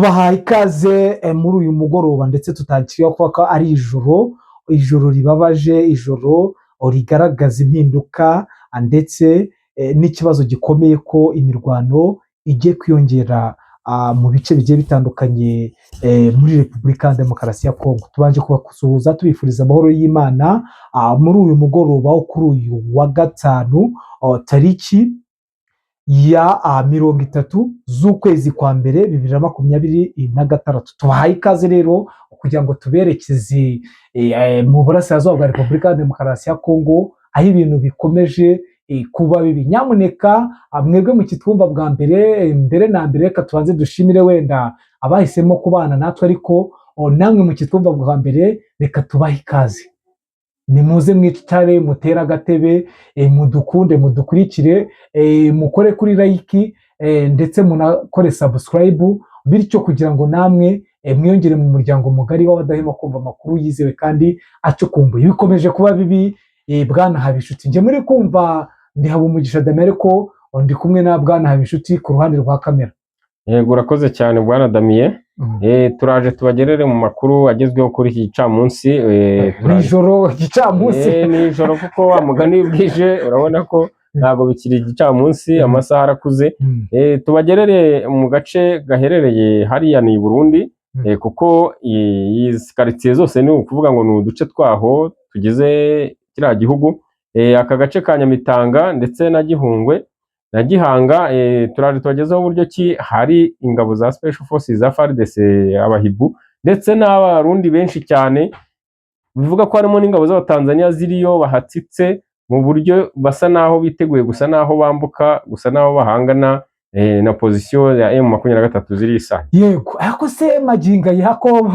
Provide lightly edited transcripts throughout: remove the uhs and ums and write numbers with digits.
tubahaye ikaze muri uyu mugoroba ndetse tutakiriye kuba ko ari ijoro ribabaje, ijoro rigaragaza impinduka ndetse n'ikibazo gikomeye ko imirwano igiye kwiyongera mu bice bigiye bitandukanye muri Repubulika ya Demokarasi ya Kongo. Tubanje kubasuhuza tubifuriza amahoro y'Imana muri uyu mugoroba wo kuri uyu wa gatanu tariki ya 30 z'ukwezi kwa mbere 2026. Tubahaye ikaze rero kugira ngo tuberekeze mu burasirazuba bwa Repubulika ya Demokarasi ya Kongo aho ibintu bikomeje kuba bibi. Nyamuneka mwebwe mu kitwumva bwa mbere na mbere reka tubanze dushimire wenda abahisemo kubana natwe, ariko namwe mu kitwumva bwa mbere reka tubahe ikaze. Nimuze mwicare mutere agatebe, mudukunde mudukurikire, mukore kuri like ndetse munakore subscribe, bityo kugira ngo namwe mwiyongere mu muryango mugari w'abadahema kumva amakuru yizewe kandi acukumbuye. Bikomeje kuba bibi bwana Habishuti, njye muri kumva ndi Habumugisha Damien, ariko ndi kumwe na bwana Habishuti ku ruhande rwa kamera. Yego urakoze cyane bwana Damien. Turaje tubagerere mu makuru agezweho kuri iki gicamunsi. Nijoro gicamunsi nijoro kuko wa mugani bwije urabona ko ntago bikiri igicamunsi, amasaha arakuze. Tubagerere mu gace gaherereye hariya ni Burundi, kuko izi quartier zose ni ukuvuga ngo ni uduce twaho tugize kiriya gihugu. Aka gace ka Nyamitanga ndetse na Gihungwe na Gihanga, turaje tubagezeho uburyo ki hari ingabo za Special Forces za FARDC abahibu ndetse n'abarundi benshi cyane, bivuga ko harimo n'ingabo z'Abatanzania ziriyo bahatsitse mu buryo basa naho biteguye gusa naho bambuka, gusa naho bahangana na position ya M23 zirisa. Yego, ariko se maginga yako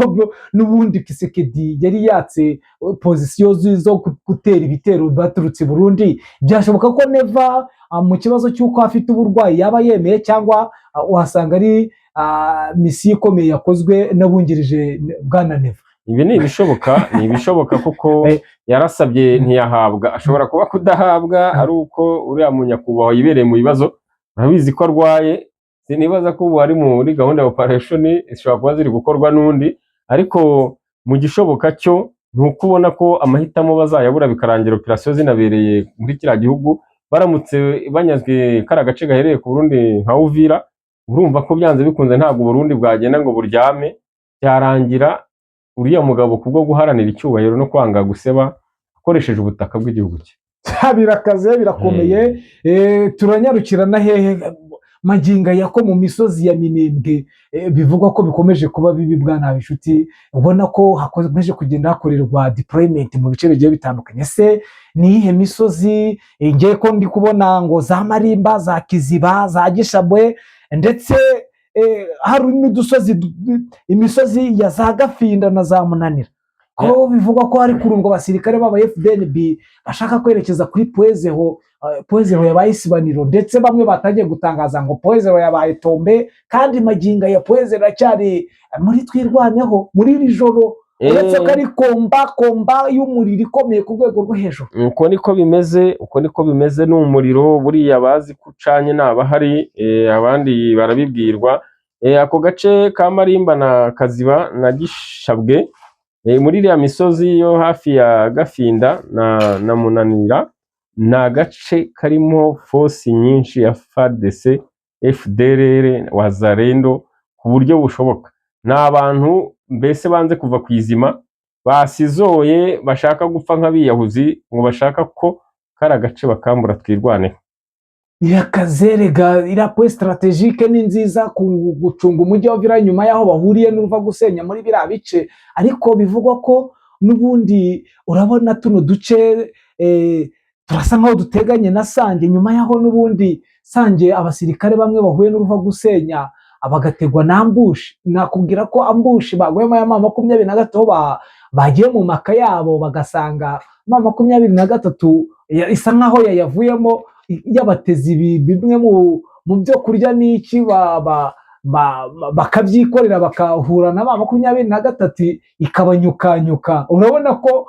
n'ubundi Kisekedi yari yatse position zo gutera ibitero baturutse Burundi. Byashoboka ko neva mu kibazo cy'uko afite uburwayi yaba yemeye, cyangwa uhasanga ari misi ikomeye yakozwe n'abungirije bwana Neva? Ibi ni ibishoboka kuko yarasabye ntiyahabwa. Ashobora kuba kudahabwa ari uko uriya munyakubahwa yibereye mu bibazo, urabizi ko arwaye. Sinibaza ko ubu ari muri gahunda ya operation ishobora kuba ziri gukorwa n'undi, ariko mu gishoboka cyo ntukubona ko amahitamo bazayabura bikarangira operation zinabereye muri kiriya gihugu. Baramutse banyazwe kara gace gahereye ku Burundi nka Uvira, urumva ko byanze bikunze ntabwo Burundi bwagenda ngo buryame, byarangira uriya mugabo kubwo guharanira icyubahiro no kwanga guseba akoresheje ubutaka bw'igihugu cye. Birakaze birakomeye. Turanyarukira na hehe maginga yako mu misozi ya Minembwe, bivugwa ko bikomeje kuba bibi bwana Habishuti. Ubona ko hakomeje kugenda hakorerwa deployment mu bice bigiye bitandukanye. Se ni ihe misozi? Ngiye ko ndi kubona ngo za Marimba, za Kiziba, za Gishabwe, ndetse hari n'udusozi, imisozi ya za Gafinda na za Munanira, ko bivugwa ko hari kurungwa abasirikare b'aba FDNB bashaka kwerekeza kuri Poezeho yabaye Isibaniro, ndetse bamwe batangiye gutangaza ngo Poezeho yabaye Tombe, kandi maginga ya Poezeho aracyari muri twirwaneho muri iri joro, uretse ko ari komba y'umuriro ikomeye ku rwego rwo hejuru. Uko niko bimeze n'umuriro buriya bazi kucanye nabahari, abandi barabibwirwa. Ako gace ka Marimba na Kaziba na Gishabwe, muri iriya misozi yo hafi ya Gafinda na Munanira, ni agace karimo force nyinshi ya FARDC, FDLR, Wazalendo ku buryo bushoboka. Ni abantu mbese banze kuva ku izima, basizoye, bashaka gupfa nk'abiyahuzi, ngo bashaka ko kari agace bakambura twirwaneho. Yakazerega ira point strategique ni nziza gucunga umujyi wa Vira nyuma yaho bahuriye n'uva gusenya muri bira bice, ariko bivugwa ko n'ubundi urabona tuno duce turasa nkaho duteganye na Sange. Nyuma yaho n'ubundi Sange abasirikare bamwe bahuye n'uruva gusenya abagategwa na ambush. Nakubwira ko ambush bagwemo ya M23 bagiye mu maka yabo bagasanga M23 isa nkaho yayavuyemo yabatezi bimwe mu byo kurya n'iki bakabyikorera bakahura na M23 ikabanyukanyuka. Urabona ko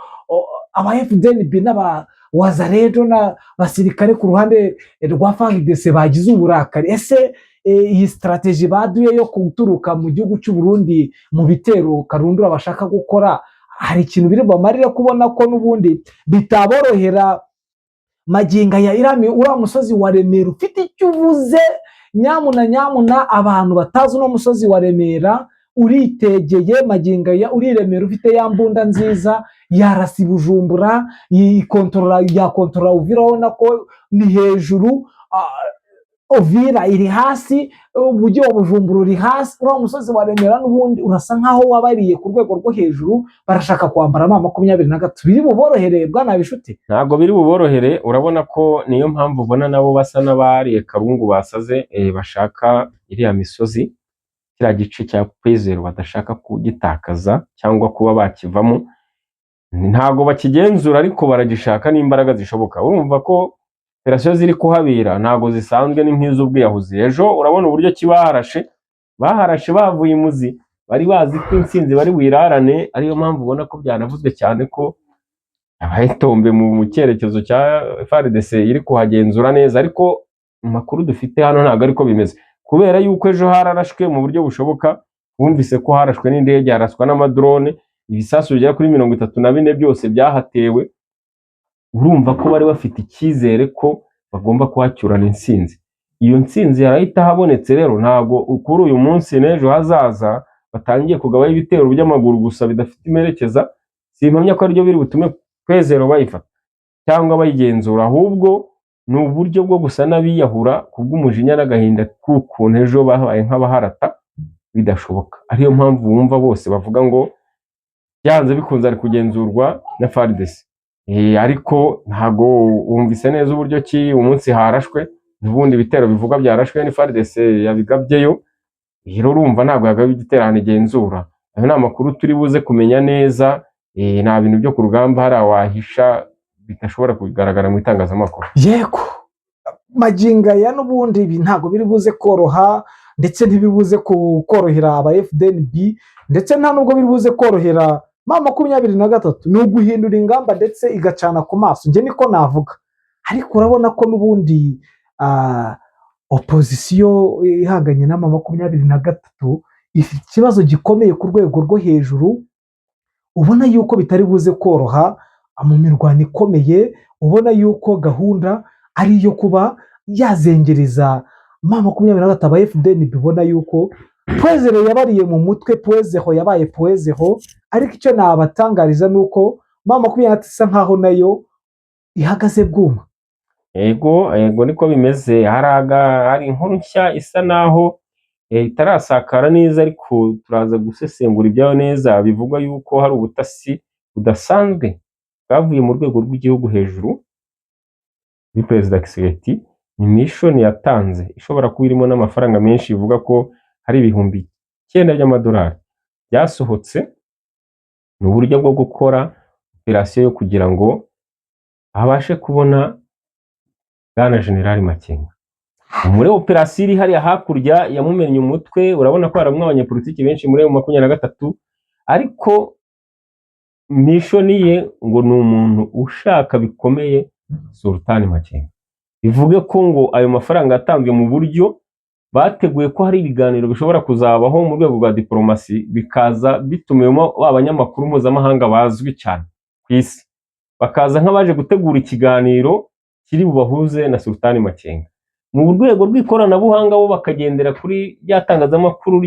aba FDNB n'aba Wazalendo na basirikare ku ruhande rwa FARDC bagize uburakari. Ese iyi strategy baduye yo guturuka mu gihugu cy'u Burundi mu bitero karundura bashaka gukora, hari ikintu biri bubamarire kubona ko n'ubundi bitaborohera magingo aya uriya musozi wa Remera ufite icyo uvuze. Nyamuna abantu batazi uno musozi wa Remera uritegeye magingo aya, uri Remera ufite ya mbunda nziza yarasa Bujumbura, yakontorora Uvira, urabona ko ni hejuru, Uvira iri hasi, umujyi wa Bujumbura uri hasi. Uriya musozi wa Remera n'ubundi urasa nkaho wabariye ku rwego rwo hejuru, barashaka kwambara M23. Biri buborohere bwana Bishuti? Ntabwo biri buborohere, urabona ko niyo mpamvu ubona nabo basa n'abariye karungu basaze, bashaka iriya misozi, kiriya gice cya Kwizero badashaka kugitakaza cyangwa kuba bakivamo. Ntabwo bakigenzura ariko baragishaka n'imbaraga zishoboka. Urumva ko operasiyo ziri kuhabera ntabwo zisanzwe, ni nk'iz'ubwiyahuzi. Ejo urabona uburyo baharashe bavuye imuzi, bari bazi ko intsinzi bari wirarane. Ariyo mpamvu ubona ko byanavuzwe cyane ko abayitombe mu cyerekezo cya FARDC iri kuhagenzura neza, ariko amakuru dufite hano ntabwo ariko bimeze, kubera yuko ejo hararashwe mu buryo bushoboka. Bumvise ko harashwe n'indege, haraswa n'amadrone, ibisasu bigera kuri 34 byose byahatewe. Urumva ko bari bafite icyizere ko bagomba kuhacyurana intsinzi. Iyo ntsinzi yarahita habonetse. Rero ntabwo kuri uyu munsi n'ejo hazaza batangiye kugabaho ibitero by'amaguru gusa bidafite imerekeza. Simpamya ko aribyo biri butume Kwizero bayifata cyangwa bayigenzura, ahubwo ni uburyo bwo gusa n'abiyahura kubw'umujinya n'agahinda k'ukuntu ejo babaye nk'abaharata bidashoboka. Ariyo mpamvu wumva bose bavuga ngo byanze bikunze ari kugenzurwa na FARDC. Ariko ntago wumvise neza uburyo ki umunsi harashwe, n'ubundi bitero bivuga byarashwe ni FARDC yabigabyeyo. Rero urumva ntabwo yagaba igiterane igenzura. Ayo ni amakuru turi buze kumenya neza. Nta bintu byo ku rugamba hari awahisha bidashobora kugaragara mu itangazamakuru. Yego, magingo aya n'ubundi ibi ntabwo biri buze koroha, ndetse ntibibuze korohera aba FDNB, ndetse nta nubwo biri buze korohera M23. ni uguhindura ingamba ndetse igacana ku maso, njye niko navuga. Ariko urabona ko n'ubundi opozisiyo ihanganye na M23 ifite ikibazo gikomeye ku rwego rwo hejuru. Ubona yuko bitari buze koroha mu mirwano ikomeye, ubona yuko gahunda ari iyo kuba yazengereza M23 aba FDNB. Bibona yuko Kwizero yabariye mu mutwe, Kwizero yabaye Kwizero. Ariko icyo nabatangariza nuko M23 isa nkaho nayo ihagaze bwuma. Yego niko bimeze. Hari inkuru nshya isa naho itarasakara neza, ariko turaza gusesengura ibyayo neza. Bivugwa yuko hari ubutasi budasanzwe bwavuye mu rwego rw'igihugu hejuru ni Perezida Kisekedi. Ni mission yatanze ishobora kuba irimo n'amafaranga menshi, bivuga ko hari 9,000 by'amadolari byasohotse mu buryo bwo gukora operasiyo yo kugira ngo abashe kubona Bwana General Makenga. Muri operasiyo iri hariya hakurya yamumennye umutwe. Urabona ko haramwe abanyapolitiki benshi muri 23, ariko mission ye ngo ni umuntu ushaka bikomeye Sultan Makenga. Bivuge ko ngo ayo mafaranga yatanzwe mu buryo bateguye ko hari ibiganiro bishobora kuzabaho mu rwego rwa diplomasi, bikaza bitumiyemo abanyamakuru mpuzamahanga bazwi cyane ku isi, bakaza nk'abaje gutegura ikiganiro kiri bubahuze na Sultan Makenga. Mu rwego rw'ikoranabuhanga bo bakagendera kuri byatangazamakuru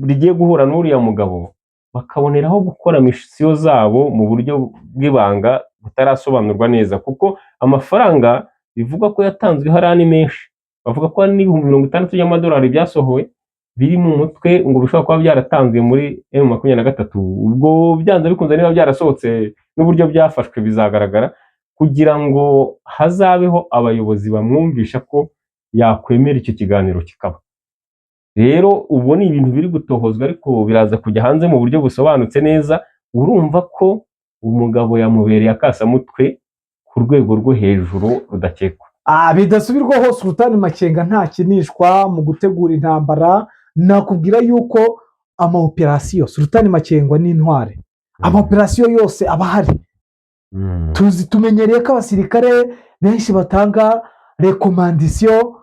rigiye guhura n'uriya mugabo, bakaboneraho gukora misiyo zabo mu buryo bw'ibanga butarasobanurwa neza, kuko amafaranga bivuga ko yatanzwe hariya ni menshi. Bavuga ko hari $60,000 by'amadolari byasohowe biri mu mutwe ngo bishobora kuba byaratanzwe muri M23. Ubwo byanze bikunze niba byarasohotse n'uburyo byafashwe bizagaragara, kugira ngo hazabeho abayobozi bamwumvisha ko yakwemera icyo kiganiro kikaba. Rero ubu ni ibintu biri gutohozwa, ariko biraza kujya hanze mu buryo busobanutse neza. Urumva ko umugabo yamubereye akasamutwe ku rwego rwo hejuru rudakekwa. Bidasubirwaho Sultan Makenga ntakinishwa mu gutegura intambara. Nakubwira yuko amaoperasiyo Sultan Makenga ni intware. Amaoperasiyo yose aba ahari. Tumenyereye ko abasirikare benshi batanga rekomandisiyo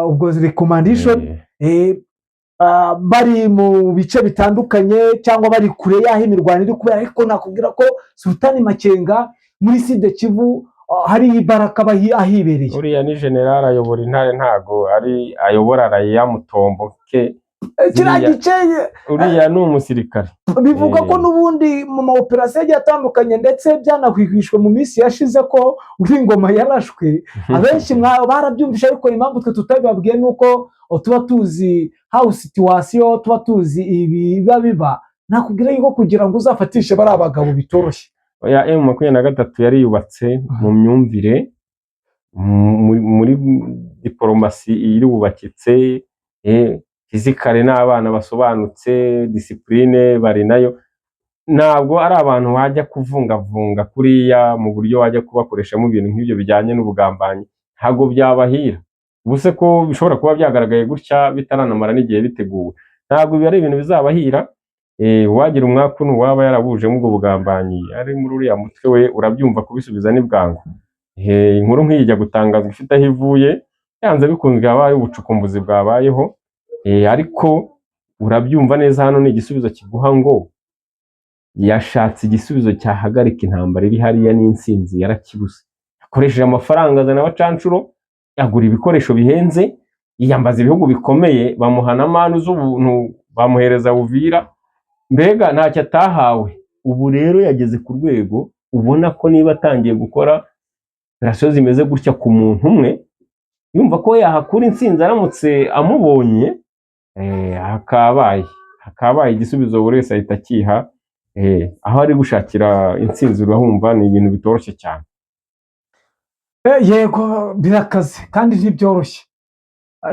ubwo recommendation bari mu bice bitandukanye cyangwa bari kure y'aho imirwano iri kubera, ariko nakubwira ko Sultani Makenga muri Sud Kivu hari Ibaraka ahibereye. uriya ni general ayobora intare, ntago ari ayobora raya mutombo ke, kiriya giceye uriya ni umusirikare. bivuga ko n'ubundi mu ma operasiyo agiye atandukanye ndetse byanahwihwishwe mu minsi yashize ko Ingoma yarashwe, abenshi barabyumvisha, ariko impamvu twe tutabibabwiye ni uko tuba tuzi how situation, tuba tuzi ibiba biba. Nakubwira yuko kugira ngo uzafatishe bari abagabo bitoroshye. Oya, M23 yari yubatse mu myumvire, muri diplomasi iri bubakitse, fizikale n'abana basobanutse, discipline bari nayo. Ntabwo ari abantu wajya kuvungavunga kuriya mu buryo wajya kubakoresha mu bintu nk'ibyo bijyanye n'ubugambanyi, ntabwo byabahira. Ubuse ko bishobora kuba byagaragaye gutya bitaranamara n'igihe biteguwe, ntabwo biba ari ibintu bizabahira. Wagira umwaku waba yarabujemo ubwo bugambanyi ari muri uriya mutwe we, urabyumva kubisubiza ni bwangu. Inkuru nk'ijya gutangazwa ifite aho ivuye, yanze bikunzwe haba ari ubucukumbuzi bwabayeho, ariko urabyumva neza. Hano ni igisubizo kiguha ngo yashatse igisubizo cyahagarika intambara iri hariya n'insinzi yarakibuze. Akoresheje amafaranga azana abacancuro, agura ibikoresho bihenze, yiyambaza ibihugu bikomeye, bamuhana amanu z'ubuntu, bamuhereza Uvira, mbega ntacyo atahawe. Ubu rero yageze ku rwego ubona ko niba atangiye gukora operasiyo zimeze gutya ku muntu umwe, yumva ko yahakura intsinzi aramutse amubonye, hakabaye igisubizo buri wese ahita akiha. Aho ari gushakira intsinzi urahumva ni ibintu bitoroshye cyane. Yego birakaze kandi ntibyoroshye.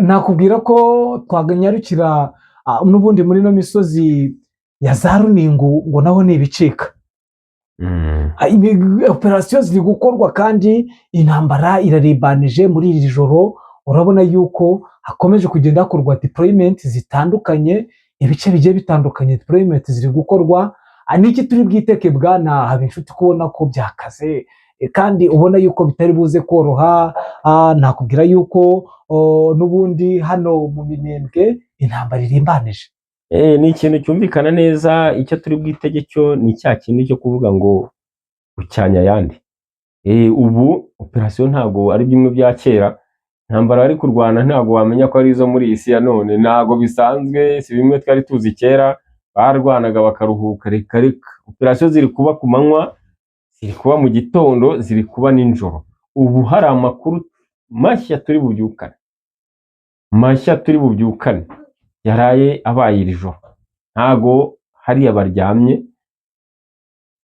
Nakubwira ko twaganyarukira n'ubundi muri no misozi ya za Runingu, ngo naho ni ibicika. Operasiyo ziri gukorwa kandi intambara iraribanije muri iri joro. Urabona yuko hakomeje kugenda hakorwa deployment zitandukanye, ibice bigiye bitandukanye deployment ziri gukorwa. Niki turi bwiteke bwana Habinshuti kubona ko byakaze kandi ubona yuko bitari buze koroha. Nakubwira yuko n'ubundi hano mu Minembwe intambara irimbanije. Ni ikintu cyumvikana neza. Icyo turi bwitege cyo ni cya kintu cyo kuvuga ngo ucyanya yandi. Ubu operasiyo ntago ari bimwe bya kera. Intambara ari kurwana ntago wamenya ko ari izo muri iyi si ya none, ntago bisanzwe, si bimwe twari tuzi kera barwanaga bakaruhuka. Reka operasiyo ziri kuba ku manywa, ziri kuba mu gitondo, ziri kuba nijoro. Ubu hari amakuru mashya turi bubyukane yaraye abaye iri joro. Ntago hariya baryamye,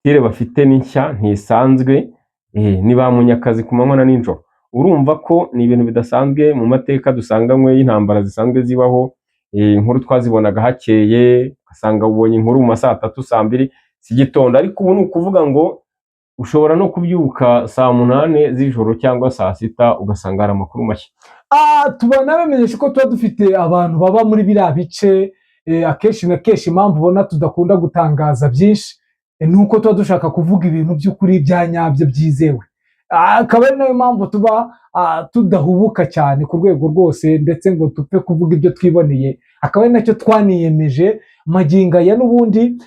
tire bafite n'inshya ntisanzwe, ni ba Munyakazi ku manywa na nijoro. Urumva ko ni ibintu bidasanzwe mu mateka dusanganywe y'intambara zisanzwe zibaho. Inkuru twazibonaga hakeye, ugasanga ubonye inkuru mu masaa 3 saa 2 z'igitondo, ariko ubu ni ukuvuga ngo ushobora no kubyuka saa 8 z'ijoro cyangwa saa 6 ugasanga hari amakuru mashya. Tubona bamenyesha ko tuba dufite abantu baba muri biriya bice, akenshi na kenshi impamvu ubona tudakunda gutangaza byinshi nuko tuba dushaka kuvuga ibintu by'ukuri bya nyabyo byizewe. Akaba ari nayo mpamvu tuba tudahubuka cyane ku rwego rwose, ndetse ngo tupfe kuvuga ibyo twiboneye. Akaba ari nacyo twaniyemeje maginga ya n'ubundi.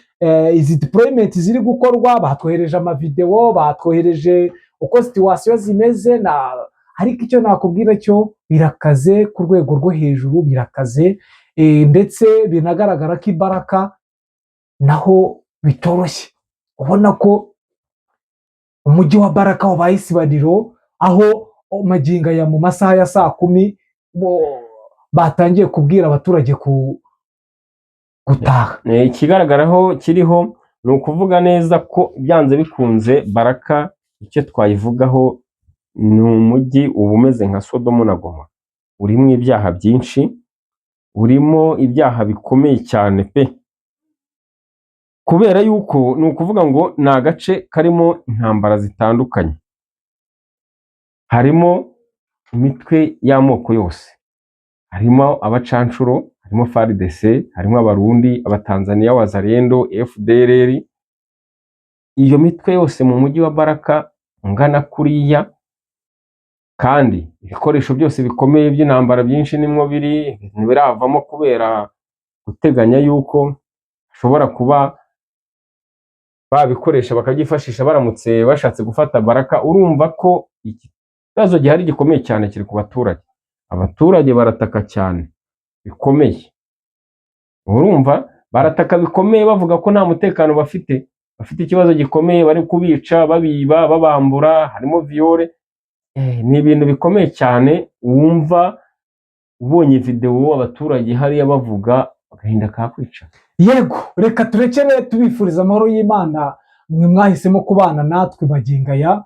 Izi deployment ziri gukorwa, batwohereje amavideo, batwohereje uko situation zimeze, ariko icyo nakubwira cyo birakaze ku rwego rwo hejuru, birakaze, ndetse binagaragara ko Ibaraka naho bitoroshye. Ubona ko umujyi wa Baraka wabaye isibaniro, aho maginga ya mu masaha ya saa 10 batangiye kubwira abaturage gutaha. Ikigaragaraho kiriho ni ukuvuga neza ko byanze bikunze Baraka icyo twayivugaho ni umujyi uba umeze nka Sodomu na Goma, urimo ibyaha byinshi, urimo ibyaha bikomeye cyane pe, kubera yuko ni ukuvuga ngo ni agace karimo intambara zitandukanye, harimo imitwe y'amoko yose, harimo abacancuro, harimo FARDC, harimo Abarundi, Abatanzania, Wazalendo, FDLR. Iyo mitwe yose mu mujyi wa Baraka ungana kuriya kandi ibikoresho byose bikomeye by'intambara byinshi nimwo biri, ntibiravamo kubera guteganya yuko bashobora kuba babikoresha bakabyifashisha baramutse bashatse gufata Baraka. Urumva ko ikibazo gihari gikomeye cyane kiri ku baturage. Abaturage barataka cyane bikomeye, urumva barataka bikomeye bavuga ko nta mutekano bafite ikibazo gikomeye, bari kubica, babiba, babambura, harimo viole. Ni ibintu bikomeye cyane, wumva ubonye video abaturage hariya bavuga agahinda kakwica. Yego, reka turekere tubifuriza amahoro y'Imana mwe mwahisemo kubana natwe magingo aya,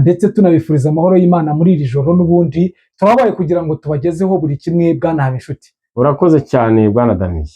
ndetse tunabifuriza amahoro y'Imana muri iri joro. N'ubundi turabaye kugira ngo tubagezeho buri kimwe. Bwana Habinshuti, urakoze cyane Bwana Damien.